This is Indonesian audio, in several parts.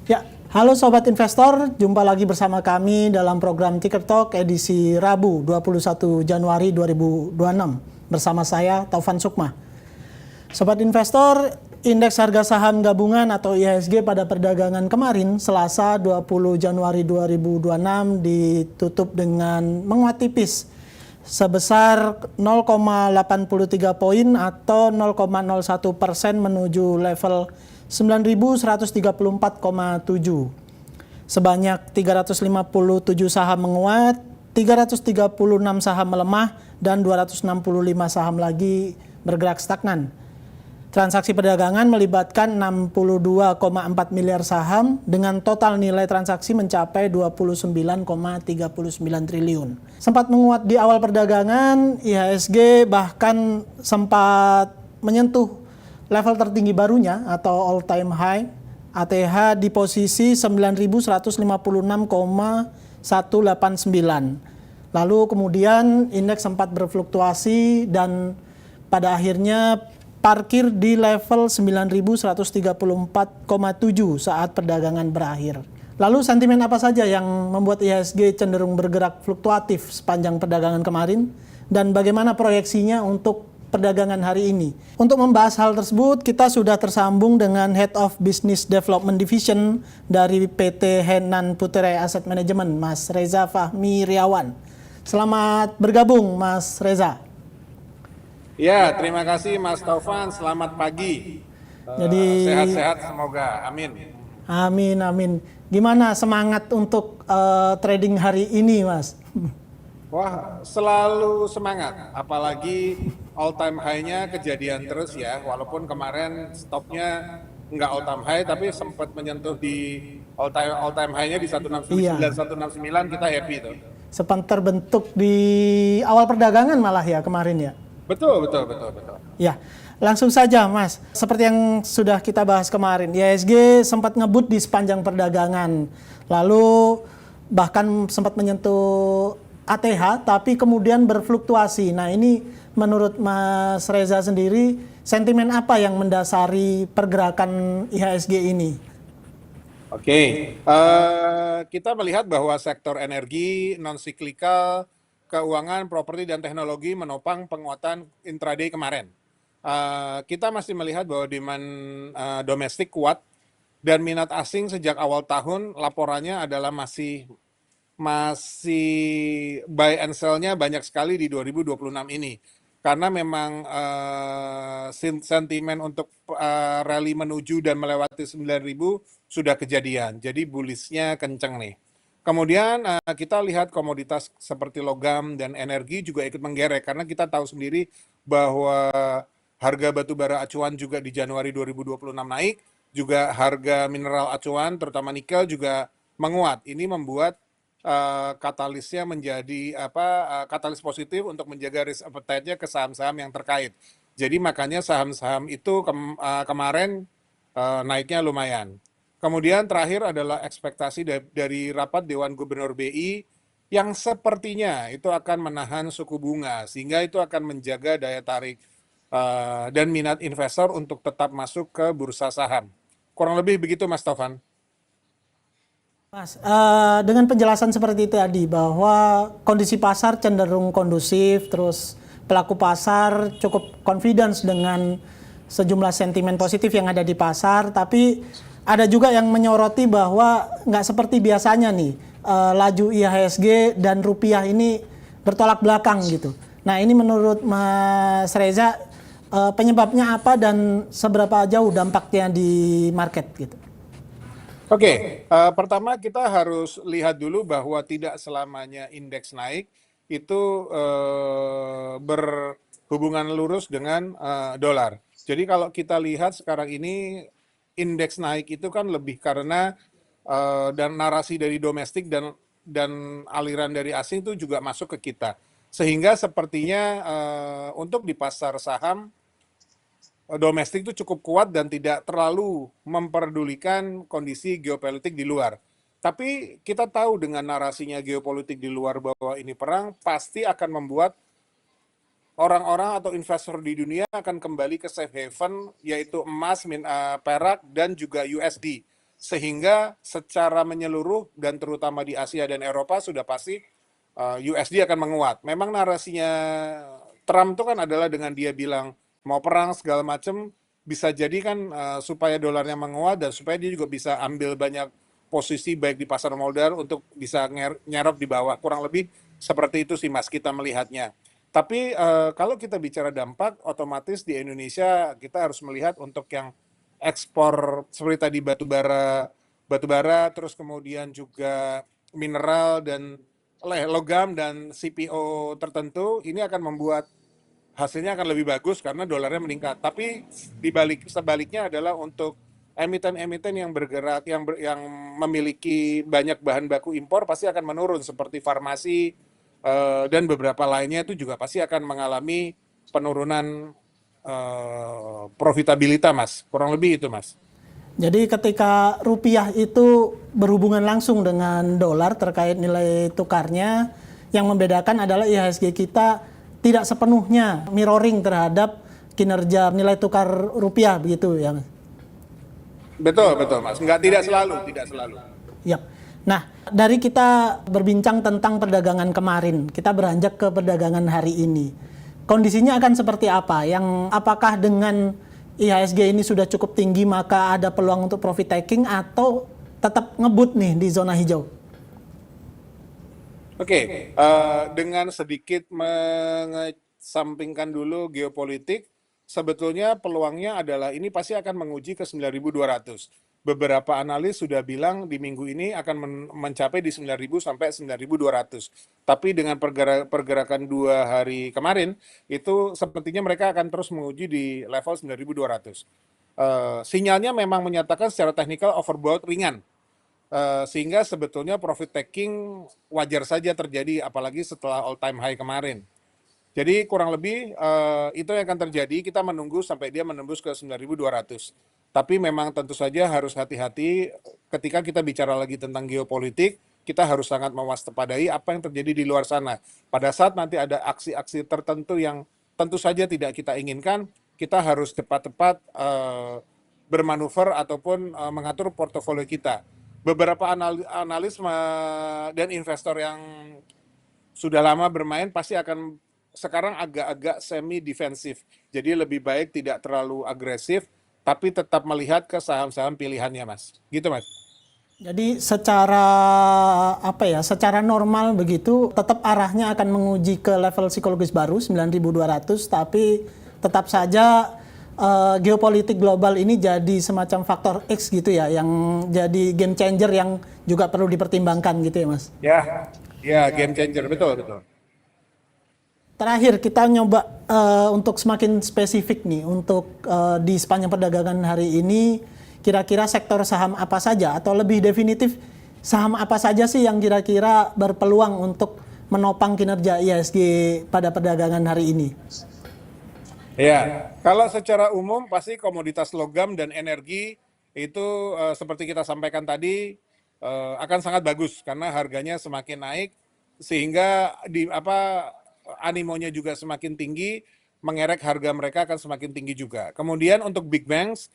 Ya, halo Sobat Investor, jumpa lagi bersama kami dalam program Ticker Talk edisi Rabu 21 Januari 2026 bersama saya Taufan Sukma. Sobat Investor, indeks harga saham gabungan atau IHSG pada perdagangan kemarin Selasa 20 Januari 2026 ditutup dengan menguat tipis sebesar 0,83 poin atau 0,01% menuju level 9.134,7. Sebanyak 357 saham menguat, 336 saham melemah, dan 265 saham lagi bergerak stagnan. Transaksi perdagangan melibatkan 62,4 miliar saham dengan total nilai transaksi mencapai 29,39 triliun. Sempat menguat di awal perdagangan, IHSG bahkan sempat menyentuh level tertinggi barunya atau all time high ATH di posisi 9.156,189. Lalu kemudian indeks sempat berfluktuasi dan pada akhirnya parkir di level 9.134,7 saat perdagangan berakhir. Lalu sentimen apa saja yang membuat IHSG cenderung bergerak fluktuatif sepanjang perdagangan kemarin dan bagaimana proyeksinya untuk perdagangan hari ini? Untuk membahas hal tersebut, kita sudah tersambung dengan Head of Business Development Division dari PT Henan Putere Asset Management, Mas Reza Fahmi Riawan. Selamat bergabung, Mas Reza. Ya, terima kasih Mas Taufan. Selamat pagi. Sehat-sehat semoga. Amin. Amin. Gimana semangat untuk trading hari ini, Mas? Wah, selalu semangat. Apalagi all time high-nya kejadian terus ya. Walaupun kemarin stopnya nggak all time high, tapi sempat menyentuh di all time high-nya di 169, 169 kita happy tuh. Sempat terbentuk di awal perdagangan malah ya kemarin ya. Betul. Ya, langsung saja Mas. Seperti yang sudah kita bahas kemarin, IHSG sempat ngebut di sepanjang perdagangan. Lalu bahkan sempat menyentuh ATH, tapi kemudian berfluktuasi. Nah ini menurut Mas Reza sendiri, sentimen apa yang mendasari pergerakan IHSG ini? Oke, kita melihat bahwa sektor energi, non-cyclical, keuangan, properti, dan teknologi menopang penguatan intraday kemarin. Kita masih melihat bahwa demand domestik kuat dan minat asing sejak awal tahun laporannya adalah masih buy and sell-nya banyak sekali di 2026 ini. Karena memang sentimen untuk rally menuju dan melewati 9.000 sudah kejadian. Jadi bullish-nya kenceng nih. Kemudian kita lihat komoditas seperti logam dan energi juga ikut menggerek karena kita tahu sendiri bahwa harga batu bara acuan juga di Januari 2026 naik, juga harga mineral acuan terutama nikel juga menguat. Ini membuat katalisnya menjadi katalis positif untuk menjaga risk appetite-nya ke saham-saham yang terkait. Jadi makanya saham-saham itu kemarin naiknya lumayan. Kemudian terakhir adalah ekspektasi dari rapat Dewan Gubernur BI yang sepertinya itu akan menahan suku bunga sehingga itu akan menjaga daya tarik dan minat investor untuk tetap masuk ke bursa saham. Kurang lebih begitu Mas Taufan. Mas, dengan penjelasan seperti itu tadi bahwa kondisi pasar cenderung kondusif, terus pelaku pasar cukup confidence dengan sejumlah sentimen positif yang ada di pasar, tapi ada juga yang menyoroti bahwa nggak seperti biasanya nih, laju IHSG dan rupiah ini bertolak belakang gitu. Nah ini menurut Mas Reza, penyebabnya apa dan seberapa jauh dampaknya di market gitu? Oke, pertama kita harus lihat dulu bahwa tidak selamanya indeks naik itu berhubungan lurus dengan dolar. Jadi kalau kita lihat sekarang ini indeks naik itu kan lebih karena dan narasi dari domestik dan aliran dari asing itu juga masuk ke kita. Sehingga sepertinya untuk di pasar saham domestik itu cukup kuat dan tidak terlalu memperdulikan kondisi geopolitik di luar. Tapi kita tahu dengan narasinya geopolitik di luar bahwa ini perang pasti akan membuat orang-orang atau investor di dunia akan kembali ke safe haven yaitu emas, perak dan juga USD. sehingga secara menyeluruh dan terutama di Asia dan Eropa sudah pasti USD akan menguat. Memang narasinya Trump itu kan adalah dengan dia bilang mau perang segala macam, bisa jadi kan supaya dolarnya menguat dan supaya dia juga bisa ambil banyak posisi baik di pasar modal untuk bisa nyerap di bawah. Kurang lebih seperti itu sih Mas kita melihatnya. Tapi kalau kita bicara dampak, otomatis di Indonesia kita harus melihat untuk yang ekspor seperti tadi batu bara, terus kemudian juga mineral dan logam dan CPO tertentu, ini akan membuat hasilnya akan lebih bagus karena dolarnya meningkat. Tapi sebaliknya adalah untuk emiten-emiten yang bergerak, yang memiliki banyak bahan baku impor pasti akan menurun seperti farmasi dan beberapa lainnya itu juga pasti akan mengalami penurunan profitabilitas, Mas. Kurang lebih itu, Mas. Jadi ketika rupiah itu berhubungan langsung dengan dolar terkait nilai tukarnya, yang membedakan adalah IHSG kita tidak sepenuhnya mirroring terhadap kinerja nilai tukar rupiah, begitu ya Mas? Betul, Mas. Tidak selalu. Yap. Nah, dari kita berbincang tentang perdagangan kemarin, kita beranjak ke perdagangan hari ini. Kondisinya akan seperti apa? Apakah dengan IHSG ini sudah cukup tinggi maka ada peluang untuk profit taking atau tetap ngebut nih di zona hijau? Oke, dengan sedikit mengesampingkan dulu geopolitik, sebetulnya peluangnya adalah ini pasti akan menguji ke 9.200. Beberapa analis sudah bilang di minggu ini akan mencapai di 9.000 sampai 9.200. Tapi dengan pergerakan 2 hari kemarin, itu sepertinya mereka akan terus menguji di level 9.200. Sinyalnya memang menyatakan secara teknikal overbought ringan. Sehingga sebetulnya profit taking wajar saja terjadi, apalagi setelah all time high kemarin. Jadi kurang lebih itu yang akan terjadi, kita menunggu sampai dia menembus ke 9.200. Tapi memang tentu saja harus hati-hati ketika kita bicara lagi tentang geopolitik, kita harus sangat mewaspadai apa yang terjadi di luar sana. Pada saat nanti ada aksi-aksi tertentu yang tentu saja tidak kita inginkan, kita harus cepat-cepat bermanuver ataupun mengatur portofolio kita. Beberapa analis dan investor yang sudah lama bermain pasti akan sekarang agak-agak semi defensif. Jadi lebih baik tidak terlalu agresif, tapi tetap melihat ke saham-saham pilihannya, Mas. Gitu, Mas. Jadi secara secara normal begitu tetap arahnya akan menguji ke level psikologis baru 9.200, tapi tetap saja geopolitik global ini jadi semacam faktor X gitu ya, yang jadi game changer yang juga perlu dipertimbangkan gitu ya, Mas. Ya, game changer, betul. Terakhir kita nyoba untuk semakin spesifik nih untuk di sepanjang perdagangan hari ini, kira-kira sektor saham apa saja atau lebih definitif saham apa saja sih yang kira-kira berpeluang untuk menopang kinerja IHSG pada perdagangan hari ini? Ya, kalau secara umum pasti komoditas logam dan energi itu seperti kita sampaikan tadi akan sangat bagus karena harganya semakin naik sehingga animonya juga semakin tinggi, mengerek harga mereka akan semakin tinggi juga. Kemudian untuk big banks,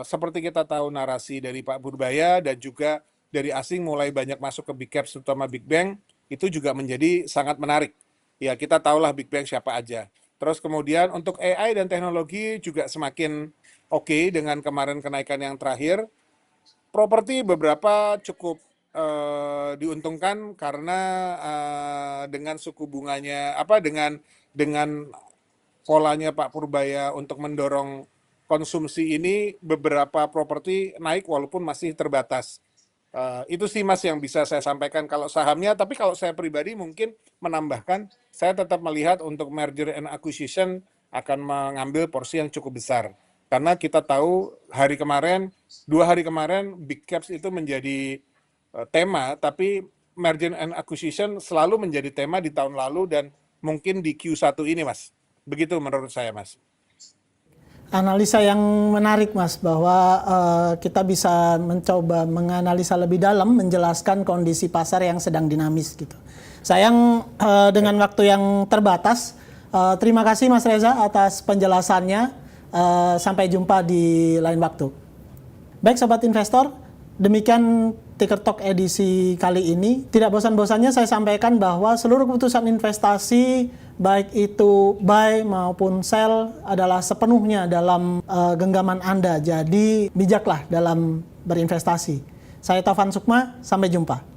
seperti kita tahu narasi dari Pak Purbaya dan juga dari asing mulai banyak masuk ke big caps terutama big bank, itu juga menjadi sangat menarik. Ya kita tahulah big bank siapa aja. Terus kemudian untuk AI dan teknologi juga semakin oke dengan kemarin kenaikan yang terakhir. Properti beberapa cukup diuntungkan karena dengan suku bunganya dengan polanya Pak Purbaya untuk mendorong konsumsi ini, beberapa properti naik walaupun masih terbatas. Itu sih Mas yang bisa saya sampaikan kalau sahamnya. Tapi kalau saya pribadi mungkin menambahkan, saya tetap melihat untuk merger and acquisition akan mengambil porsi yang cukup besar. Karena kita tahu 2 hari kemarin big caps itu menjadi tema, tapi merger and acquisition selalu menjadi tema di tahun lalu dan mungkin di Q1 ini, Mas. Begitu menurut saya, Mas. Analisa yang menarik, Mas, bahwa kita bisa mencoba menganalisa lebih dalam, menjelaskan kondisi pasar yang sedang dinamis gitu. Sayang dengan waktu yang terbatas. Terima kasih Mas Reza atas penjelasannya. Sampai jumpa di lain waktu. Baik Sobat Investor, demikian Ticker Talk edisi kali ini. Tidak bosan-bosannya saya sampaikan bahwa seluruh keputusan investasi, baik itu buy maupun sell, adalah sepenuhnya dalam genggaman Anda. Jadi bijaklah dalam berinvestasi. Saya Taufan Sukma, sampai jumpa.